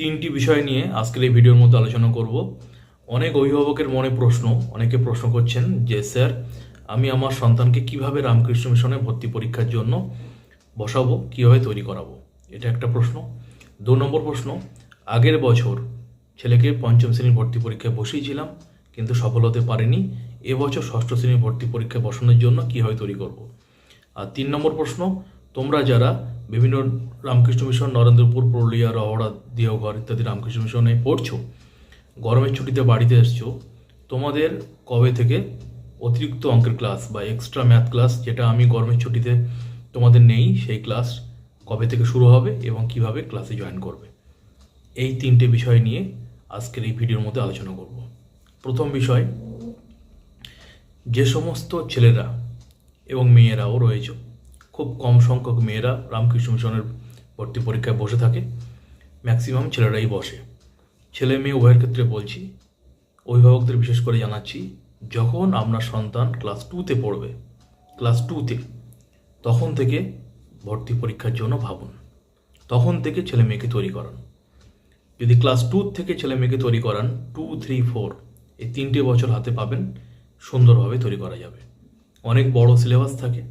তিনটি বিষয় নিয়ে আজকের এই ভিডিওর মধ্যে আলোচনা করব। অনেক অভিভাবকের মনে প্রশ্ন, অনেকে প্রশ্ন করছেন যে স্যার, আমি আমার সন্তানকে কিভাবে রামকৃষ্ণ মিশনে ভর্তি পরীক্ষার জন্য বসাবো, কিভাবে তৈরি করাবো, এটা একটা প্রশ্ন। 2 নম্বর প্রশ্ন, আগের বছর ছেলেকে 5ম শ্রেণীর ভর্তি পরীক্ষায় বসিয়েছিলাম কিন্তু সফল হতে পারেনি, এবছর 6ষ্ঠ শ্রেণীর ভর্তি পরীক্ষায় বসানোর জন্য কীভাবে তৈরি করব। আর 3 নম্বর প্রশ্ন, তোমরা যারা বিভিন্ন রামকৃষ্ণ মিশন, নরেন্দ্রপুর, পুরুলিয়া, রহড়া, দেওঘর ইত্যাদি রামকৃষ্ণ মিশনে পড়ছো, গরমের ছুটিতে বাড়িতে এসছো, তোমাদের কবে থেকে অতিরিক্ত অঙ্কের ক্লাস বা এক্সট্রা ম্যাথ ক্লাস, যেটা আমি গরমের ছুটিতে তোমাদের নেই, সেই ক্লাস কবে থেকে শুরু হবে এবং কিভাবে ক্লাসে জয়েন করবে, এই 3টে বিষয় নিয়ে আজকের এই ভিডিওর মধ্যে আলোচনা করব। প্রথম বিষয়, যে সমস্ত ছেলেরা এবং মেয়েরাও রয়েছে, খুব কম সংখ্যক মেয়েরা রামকৃষ্ণ মিশনের ভর্তি পরীক্ষায় বসে থাকে, ম্যাক্সিমাম ছেলেরাই বসে। ছেলে মেয়ে উভয়ের ক্ষেত্রে বলছি, অভিভাবকদের বিশেষ করে জানাচ্ছি, যখন আপনার সন্তান ক্লাস 2তে পড়বে, ক্লাস 2তে, তখন থেকে ভর্তি পরীক্ষার জন্য ভাবুন, তখন থেকে ছেলে মেয়েকে তৈরি করান। যদি ক্লাস 2 থেকে ছেলে মেয়েকে তৈরি করান, 2, 3, 4 এই 3টে বছর হাতে পাবেন, সুন্দরভাবে তৈরি করা যাবে। অনেক বড় সিলেবাস থাকে,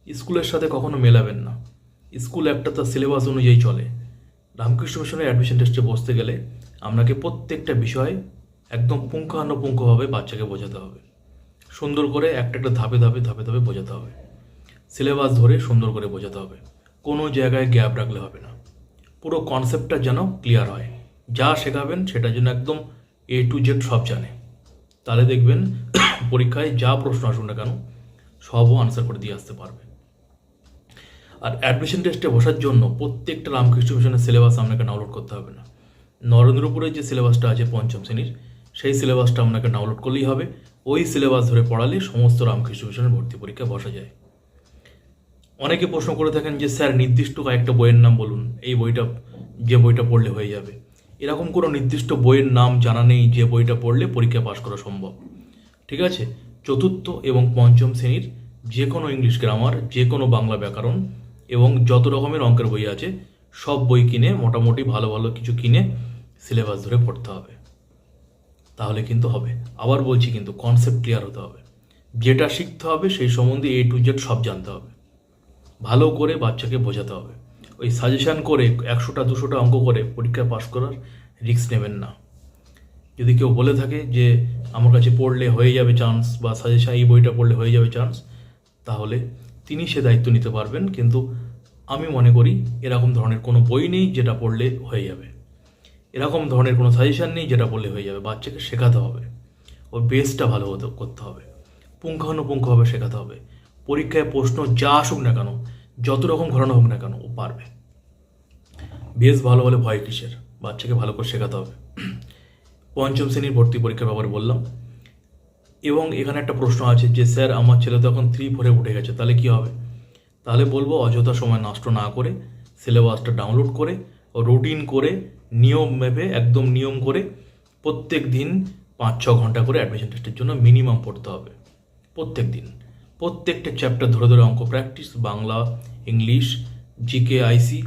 স্কুলের সাথে কখনো মেলাবেন না। স্কুল একটা তার সিলেবাস অনুযায়ী চলে। রামকৃষ্ণ মিশনের অ্যাডমিশন টেস্টে বসতে গেলে আপনাকে প্রত্যেকটা বিষয় একদম পুঙ্খানুপুঙ্খভাবে বাচ্চাকে বোঝাতে হবে, সুন্দর করে একটা একটা ধাপে ধাপে ধাপে ধাপে বোঝাতে হবে, সিলেবাস ধরে সুন্দর করে বোঝাতে হবে, কোনো জায়গায় গ্যাপ রাখলে হবে না। পুরো কনসেপ্টটা যেন ক্লিয়ার হয়, যা শেখাবেন সেটা যেন একদম A to Z সব জানে, তাহলে দেখবেন পরীক্ষায় যা প্রশ্ন আসুন না কেন সবও আনসার করে দিয়ে আসতে পারবে। আর অ্যাডমিশন টেস্টে বসার জন্য প্রত্যেকটা রামকৃষ্ণ মিশনের সিলেবাস আপনাকে ডাউনলোড করতে হবে না। নরেন্দ্রপুরের যে সিলেবাসটা আছে 5ম শ্রেণীর, সেই সিলেবাসটা আপনাকে ডাউনলোড করলেই হবে। ওই সিলেবাস ধরে পড়ালে সমস্ত রামকৃষ্ণ মিশনের ভর্তি পরীক্ষা বসা যায়। অনেকে প্রশ্ন করে থাকেন যে স্যার, নির্দিষ্ট কয়েকটা বইয়ের নাম বলুন, এই বইটা, যে বইটা পড়লে হয়ে যাবে। এরকম কোনো নির্দিষ্ট বইয়ের নাম জানা নেই যে বইটা পড়লে পরীক্ষা পাশ করা সম্ভব। ঠিক আছে, 4র্থ এবং 5ম শ্রেণীর যে কোনো ইংলিশ গ্রামার, যে কোনো বাংলা ব্যাকরণ এবং যত রকমের অঙ্কের বই আছে, সব বই কিনে, মোটামুটি ভালো ভালো কিছু কিনে সিলেবাস ধরে পড়তে হবে, তাহলে কিন্তু হবে। আবার বলছি, কিন্তু কনসেপ্ট ক্লিয়ার হতে হবে, যেটা শিখতে হবে সেই সম্বন্ধে A to Z সব জানতে হবে, ভালো করে বাচ্চাকে বোঝাতে হবে। ওই সাজেশান করে 100টা 200টা অঙ্ক করে পরীক্ষায় পাশ করার রিস্ক নেবেন না। যদি কেউ বলে থাকে যে আমার কাছে পড়লে হয়ে যাবে চান্স, বা সাজেশান এই বইটা পড়লে হয়ে যাবে চান্স, তাহলে তিনি সে দায়িত্ব নিতে পারবেন, কিন্তু আমি মনে করি এরকম ধরনের কোনো বই নেই যেটা পড়লে হয়ে যাবে, এরকম ধরনের কোনো সাজেশান নেই যেটা পড়লে হয়ে যাবে। বাচ্চাকে শেখাতে হবে, ওর বেসটা ভালো করতে হবে, পুঙ্খানুপুঙ্খভাবে শেখাতে হবে। পরীক্ষায় প্রশ্ন যা আসুক না কেন, যত রকম ঘটনা হোক না কেন, ও পারবে। বেস ভালো হলে ভয় কিসের, বাচ্চাকে ভালো করে শেখাতে হবে। 5ম শ্রেণীর ভর্তি পরীক্ষার ব্যাপারে বললাম। এবং এখানে একটা প্রশ্ন আছে যে স্যার, আমার ছেলে তো এখন 3-4-এ উঠে গেছে, তাহলে কি হবে? তাহলে বলবো, অযথা সময় নষ্ট না করে সিলেবাসটা ডাউনলোড করে, রুটিন করে, নিয়ম মেপে, একদম নিয়ম করে প্রত্যেক দিন 5-6 ঘন্টা করে অ্যাডমিশন টেস্টের জন্য মিনিমাম পড়তে হবে। প্রত্যেক দিন প্রত্যেকটা চ্যাপ্টার ধরে ধরে অঙ্ক practice, Bangla, English, GK, IC,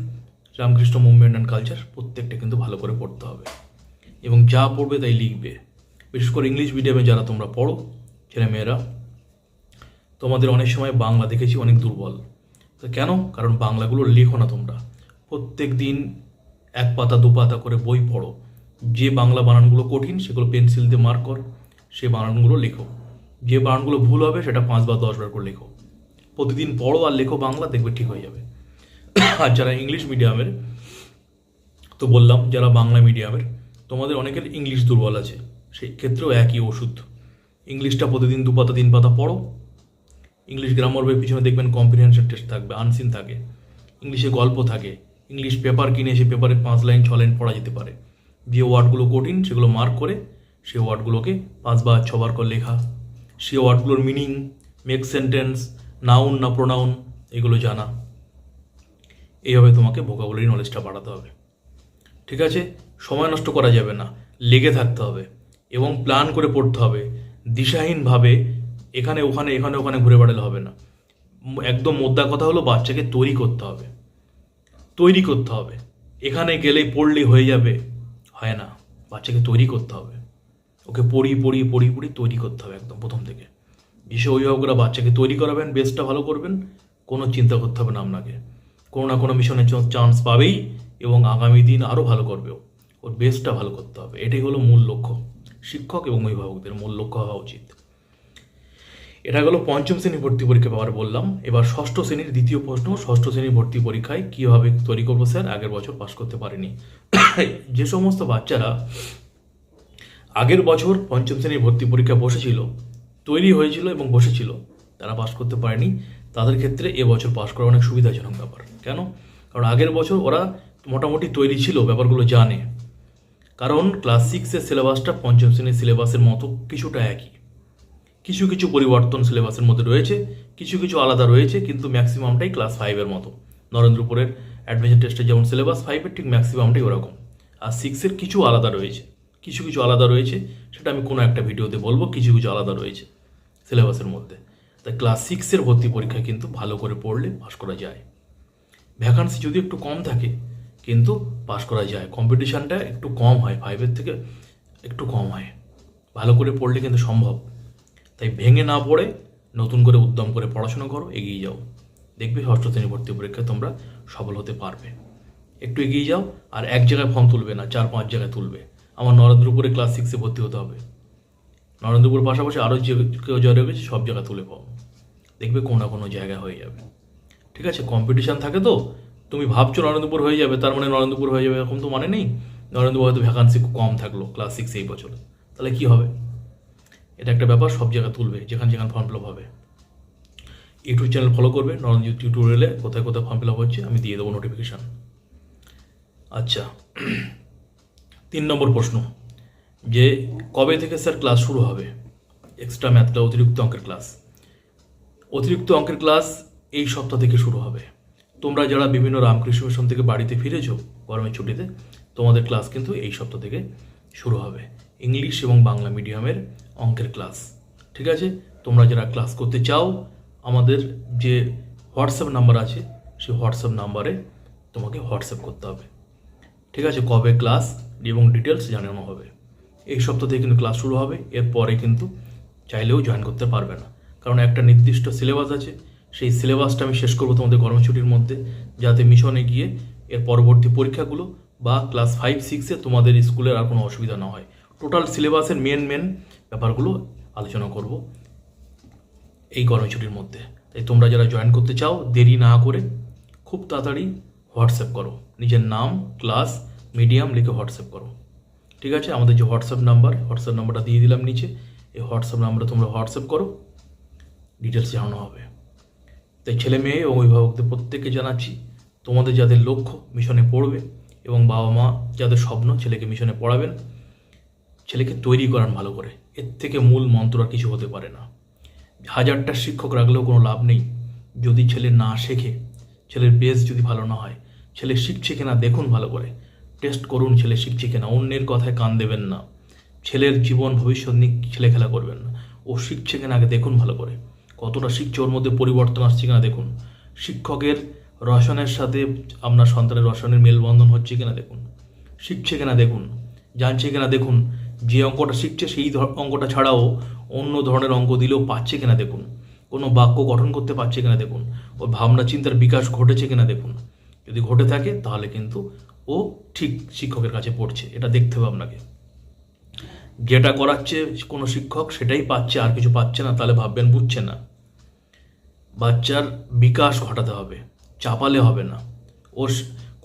Ramakrishna movement and culture, প্রত্যেকটা কিন্তু ভালো করে পড়তে হবে এবং যা পড়বে তাই লিখবে। বিশেষ করে ইংলিশ মিডিয়ামে যারা তোমরা পড়ো ছেলেমেয়েরা, তোমাদের অনেক সময় বাংলা দেখেছি অনেক দুর্বল। তো কেন? কারণ বাংলাগুলো লেখো না তোমরা। প্রত্যেক দিন 1 পাতা 2 পাতা করে বই পড়ো, যে বাংলা বানানগুলো কঠিন সেগুলো পেন্সিল দিয়ে মার্ক কর, সেই বানানগুলো লেখো। যে বানানগুলো ভুল হবে সেটা 5 বা 10 বার করে লেখো। প্রতিদিন পড়ো আর লেখো বাংলা, দেখবে ঠিক হয়ে যাবে। আর যারা ইংলিশ মিডিয়ামের, তো বললাম, যারা বাংলা মিডিয়ামের, তোমাদের অনেকের ইংলিশ দুর্বল আছে, সেই ক্ষেত্রেও একই ওষুধ। ইংলিশটা প্রতিদিন 2 পাতা 3 পাতা পড়ো। ইংলিশ গ্রামার বইয়ের পিছনে দেখবেন কম্প্রিহেনশন টেস্ট থাকবে, আনসিন থাকে, ইংলিশে গল্প থাকে, ইংলিশ পেপার কিনে এসে পেপারে 5 লাইন 6 লাইন পড়া যেতে পারে। যে ওয়ার্ডগুলো কঠিন সেগুলো মার্ক করে সেই ওয়ার্ডগুলোকে 5 বার 6 বার করে লেখা, সেই ওয়ার্ডগুলোর মিনিং, মেক সেন্টেন্স, নাউন না প্রোনাউন, এগুলো জানা। এইভাবে তোমাকে ভোকাবুলারি নলেজটা বাড়াতে হবে। ঠিক আছে, সময় নষ্ট করা যাবে না, লেগে থাকতে হবে এবং প্ল্যান করে পড়তে হবে। দিশাহীনভাবে এখানে ওখানে এখানে ওখানে ঘুরে বেড়ালে হবে না। একদম মোদ্দা কথা হলো, বাচ্চাকে তৈরি করতে হবে, তৈরি করতে হবে। এখানে গেলেই পড়লেই হয়ে যাবে, হয় না, বাচ্চাকে তৈরি করতে হবে, ওকে পড়ি তৈরি করতে হবে একদম প্রথম থেকে। যেসব অভিভাবকরা বাচ্চাকে তৈরি করাবেন, বেসটা ভালো করবেন, কোনো চিন্তা করতে হবে না আপনাকে, কোনো না কোনো মিশনের চান্স পাবেই এবং আগামী দিন আরও ভালো করবে। ওর বেসটা ভালো করতে হবে, এটাই হলো মূল লক্ষ্য, শিক্ষক এবং অভিভাবকদের মূল লক্ষ্য হওয়া উচিত। এটা গেলো পঞ্চম শ্রেণী ভর্তি পরীক্ষা ব্যাপারে বললাম। এবার ষষ্ঠ শ্রেণীর দ্বিতীয় প্রশ্ন, ষষ্ঠ শ্রেণীর ভর্তি পরীক্ষায় কীভাবে তৈরি করবো স্যার, আগের বছর পাশ করতে পারিনি। যে সমস্ত বাচ্চারা আগের বছর পঞ্চম শ্রেণীর ভর্তি পরীক্ষা বসেছিল, তৈরি হয়েছিল এবং বসেছিল, তারা পাশ করতে পারেনি, তাদের ক্ষেত্রে এবছর পাশ করা অনেক সুবিধাজনক ব্যাপার। কেন? কারণ আগের বছর ওরা মোটামুটি তৈরি ছিল, ব্যাপারগুলো জানে। কারণ ক্লাস 6-এর সিলেবাসটা পঞ্চম শ্রেণীর সিলেবাসের মতো কিছুটা একই, কিছু কিছু পরিবর্তন সিলেবাসের মধ্যে রয়েছে, কিছু কিছু আলাদা রয়েছে, কিন্তু ম্যাক্সিমামটাই ক্লাস 5-এর মতো। নরেন্দ্রপুরের অ্যাডমিশন টেস্টে যেমন সিলেবাস 5-এর ঠিক ম্যাক্সিমামটাই ওরকম। আর 6-এর কিছু আলাদা রয়েছে, কিছু কিছু আলাদা রয়েছে, সেটা আমি কোনো একটা ভিডিওতে বলবো, কিছু কিছু আলাদা রয়েছে সিলেবাসের মধ্যে। তাই ক্লাস 6-এর ভর্তি পরীক্ষা কিন্তু ভালো করে পড়লে পাশ করা যায়। ভ্যাকান্সি যদি একটু কম থাকে কিন্তু পাশ করা যায়, কম্পিটিশানটা একটু কম হয়, 5-এর থেকে একটু কম হয়, ভালো করে পড়লে কিন্তু সম্ভব। তাই ভেঙে না পড়ে নতুন করে উদ্যম করে পড়াশোনা করো, এগিয়ে যাও, দেখবে ষষ্ঠ শ্রেণী ভর্তি পরীক্ষায় তোমরা সফল হতে পারবে। একটু এগিয়ে যাও, আর এক জায়গায় ফর্ম তুলবে না, 4-5 জায়গায় তুলবে। আমার নরেন্দ্রপুরে ক্লাস 6-এ ভর্তি হতে হবে, নরেন্দ্রপুর পাশাপাশি আরও যে কেউ জয় গেছে সব জায়গায় তুলে পাও, দেখবে কোনো না কোনো জায়গায় হয়ে যাবে। ঠিক আছে, কম্পিটিশান থাকে তো, তুমি ভাবছো নরেন্দ্রপুর হয়ে যাবে, তার মানে নরেন্দ্রপুর হয়ে যাবে এরকম তো মানে নেই। নরেন্দ্রপুর হয়তো ভ্যাকান্সি কম থাকলো ক্লাস 6 এই বছর, তাহলে কী হবে? এটা একটা ব্যাপার, সব জায়গায় তুলবে যেখানে যেখানে ফর্ম ফিল আপ হবে। ইউটিউব চ্যানেল ফলো করবে, নরেন্দ্র টিউটোরিয়ালে কোথায় কোথায় ফর্ম ফিল আপ হচ্ছে আমি দিয়ে দেবো নোটিফিকেশান। আচ্ছা, 3 নম্বর প্রশ্ন, যে কবে থেকে স্যার ক্লাস শুরু হবে এক্সট্রা ম্যাথ ক্লাস, অতিরিক্ত অঙ্কের ক্লাস? অতিরিক্ত অঙ্কের ক্লাস এই সপ্তাহ থেকে শুরু হবে। তোমরা যারা বিভিন্ন রামকৃষ্ণ মিশন থেকে বাড়িতে ফিরেছো গরমের ছুটিতে, তোমাদের ক্লাস কিন্তু এই সপ্তাহ থেকে শুরু হবে, ইংলিশ এবং বাংলা মিডিয়ামের অঙ্কের ক্লাস। ঠিক আছে, তোমরা যারা ক্লাস করতে চাও, আমাদের যে হোয়াটসঅ্যাপ নাম্বার আছে সেই হোয়াটসঅ্যাপ নাম্বারে তোমাকে হোয়াটসঅ্যাপ করতে হবে। ঠিক আছে, কবে ক্লাস এবং ডিটেলস জানানো হবে। এই সপ্তাহ থেকে কিন্তু ক্লাস শুরু হবে, এরপরে কিন্তু চাইলেও জয়েন করতে পারবে না, কারণ একটা নির্দিষ্ট সিলেবাস আছে, সেই সিলেবাসটা আমি শেষ করবো তোমাদের গরম ছুটির মধ্যে, যাতে মিশনে গিয়ে এর পরবর্তী পরীক্ষাগুলো বা ক্লাস 5-6-এ তোমাদের স্কুলের আর কোনো অসুবিধা না হয়। টোটাল সিলেবাসের মেন ব্যাপারগুলো আলোচনা করব এই গরম ছুটির মধ্যে। তাই তোমরা যারা জয়েন করতে চাও, দেরি না করে খুব তাড়াতাড়ি হোয়াটসঅ্যাপ করো, নিজের নাম, ক্লাস, মিডিয়াম লিখে হোয়াটসঅ্যাপ করো। ঠিক আছে, আমাদের যে হোয়াটসঅ্যাপ নাম্বারটা দিয়ে দিলাম নিচে, এই হোয়াটসঅ্যাপ নাম্বারে তোমরা হোয়াটসঅ্যাপ করো, ডিটেলস জানানো হবে। তাই ছেলে মেয়ে ও অভিভাবকদের প্রত্যেককে জানাচ্ছি, তোমাদের যাদের লক্ষ্য মিশনে পড়বে এবং বাবা মা যাদের স্বপ্ন ছেলেকে মিশনে পড়াবেন, ছেলেকে তৈরি করান ভালো করে, এর থেকে মূল মন্ত্র আর কিছু হতে পারে না। 1000টা শিক্ষক রাখলেও কোনো লাভ নেই যদি ছেলে না শেখে, ছেলের বেস যদি ভালো না হয়। ছেলে শিখছে কিনা দেখুন ভালো করে, টেস্ট করুন ছেলে শিখছে কিনা, অন্যের কথায় কান দেবেন না, ছেলের জীবন ভবিষ্যৎ নিয়ে ছেলে খেলা করবেন না। ও শিখছে কিনা আগে দেখুন ভালো করে, কতটা শিখছে, ওর মধ্যে পরিবর্তন আসছে কিনা দেখুন। শিক্ষকের রসনের সাথে আপনার সন্তানের রসনের মেলবন্ধন হচ্ছে কিনা দেখুন, শিখছে কিনা দেখুন, জানছে কিনা দেখুন। যে অঙ্কটা শিখছে সেই অঙ্কটা ছাড়াও অন্য ধরনের অঙ্ক দিলেও পাচ্ছে কিনা দেখুন, কোনো বাক্য গঠন করতে পারছে কিনা দেখুন, ওর ভাবনা চিন্তার বিকাশ ঘটেছে কিনা দেখুন। যদি ঘটে থাকে তাহলে কিন্তু ও ঠিক শিক্ষকের কাছে পড়ছে, এটা দেখতে হবে আপনাকে। যেটা করাচ্ছে কোনো শিক্ষক সেটাই পাচ্ছে, আর কিছু পাচ্ছে না, তাহলে ভাববেন বুঝছে না। বাচ্চার বিকাশ ঘটাতে হবে, চাপালে হবে না। ওর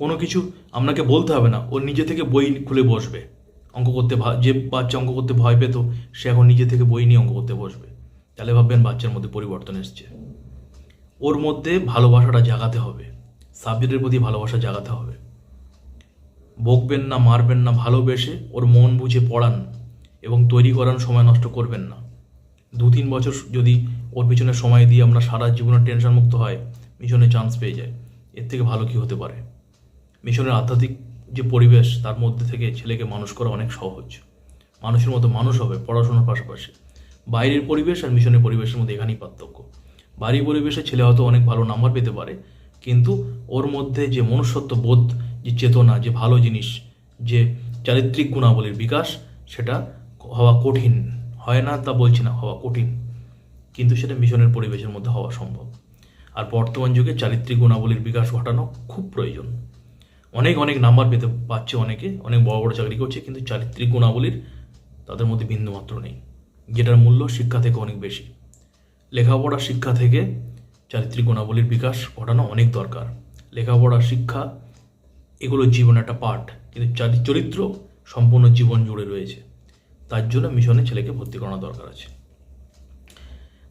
কোনো কিছু আপনাকে বলতে হবে না, ও নিজে থেকে বই খুলে বসবে অঙ্ক করতে। যে বাচ্চা অঙ্ক করতে ভয় পেত, সে এখন নিজে থেকে বই নিয়ে অঙ্ক করতে বসবে, তাহলে ভাববেন বাচ্চার মধ্যে পরিবর্তন এসছে। ওর মধ্যে ভালোবাসাটা জাগাতে হবে, সাবজেক্টের প্রতি ভালোবাসা জাগাতে হবে। বকবেন না, মারবেন না, ভালোবেসে ওর মন বুঝে পড়ান এবং তৈরি করান, সময় নষ্ট করবেন না। 2-3 বছর যদি ওর পিছনে সময় দিয়ে আমরা সারা জীবনের টেনশন মুক্ত হয়, মিশনে চান্স পেয়ে যায়, এর থেকে ভালো কি হতে পারে? মিশনের আধ্যাত্মিক যে পরিবেশ, তার মধ্যে থেকে ছেলেকে মানুষ করা অনেক সহজ। মানুষের মতো মানুষ হবে পড়াশোনার পাশাপাশি। বাইরের পরিবেশ আর মিশনের পরিবেশের মধ্যে এখানেই পার্থক্য। বাড়ির পরিবেশে ছেলে হয়তো অনেক ভালো নাম্বার পেতে পারে, কিন্তু ওর মধ্যে যে মনুষ্যত্ব বোধ, যে চেতনা, যে ভালো জিনিস, যে চারিত্রিক গুণাবলীর বিকাশ, সেটা হওয়া কঠিন। হয় না তা বলছি না, হওয়া কঠিন, কিন্তু সেটা মিশনের পরিবেশের মধ্যে হওয়া সম্ভব। আর বর্তমান যুগে চারিত্রিক গুণাবলীর বিকাশ ঘটানো খুব প্রয়োজন। অনেক অনেক নাম্বার পেতে পাচ্ছে, অনেকে অনেক বড় বড় চাকরি করছে, কিন্তু চারিত্রিক গুণাবলীর তাদের মধ্যে বিন্দুমাত্র নেই, যেটার মূল্য শিক্ষা থেকে অনেক বেশি। লেখাপড়া শিক্ষা থেকে চারিত্রিক গুণাবলীর বিকাশ ঘটানো অনেক দরকার। লেখাপড়া, শিক্ষা এগুলো জীবনের একটা পার্ট, কিন্তু চরিত্র সম্পূর্ণ জীবন জুড়ে রয়েছে। তার জন্য মিশনে ছেলেকে ভর্তি করানো দরকার আছে।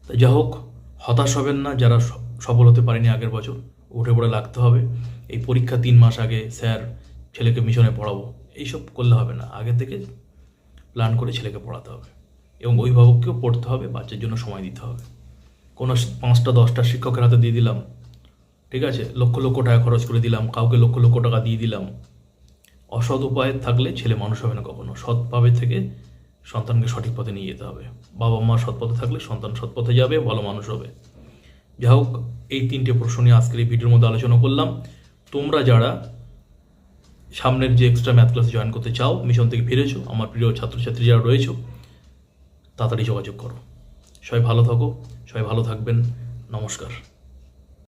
তাই যা হোক, হতাশ হবেন না যারা সফল হতে পারেনি আগের বছর। উঠে পড়ে লাগতে হবে। এই পরীক্ষা 3 মাস আগে স্যার ছেলেকে মিশনে পড়াবো, এইসব করলে হবে না। আগে থেকে প্ল্যান করে ছেলেকে পড়াতে হবে, এবং অভিভাবককেও পড়তে হবে, বাচ্চার জন্য সময় দিতে হবে। কোনো 5টা 10টা শিক্ষকের হাতে দিয়ে দিলাম, ঠিক আছে, লক্ষ লক্ষ টাকা খরচ করে দিলাম, কাউকে লক্ষ লক্ষ টাকা দিয়ে দিলাম, অসৎ উপায়ে থাকলে ছেলে মানুষ হবে না কখনো। সৎভাবে থেকে সন্তানকে সঠিক পথে নিয়ে যেতে হবে। বাবা মা সৎ পথে থাকলে সন্তান সৎ পথে যাবে, ভালো মানুষ হবে। যাই হোক, এই 3টে প্রশ্ন নিয়ে আজকের এই ভিডিওর মধ্যে আলোচনা করলাম। তোমরা যারা সামনের যে এক্সট্রা ম্যাথ ক্লাসে জয়েন করতে চাও, মিশন থেকে ফিরেছো, আমার প্রিয় ছাত্রছাত্রী যারা রয়েছো, তাড়াতাড়ি যোগাযোগ করো। সবাই ভালো থাকো, সবাই ভালো থাকবেন। নমস্কার।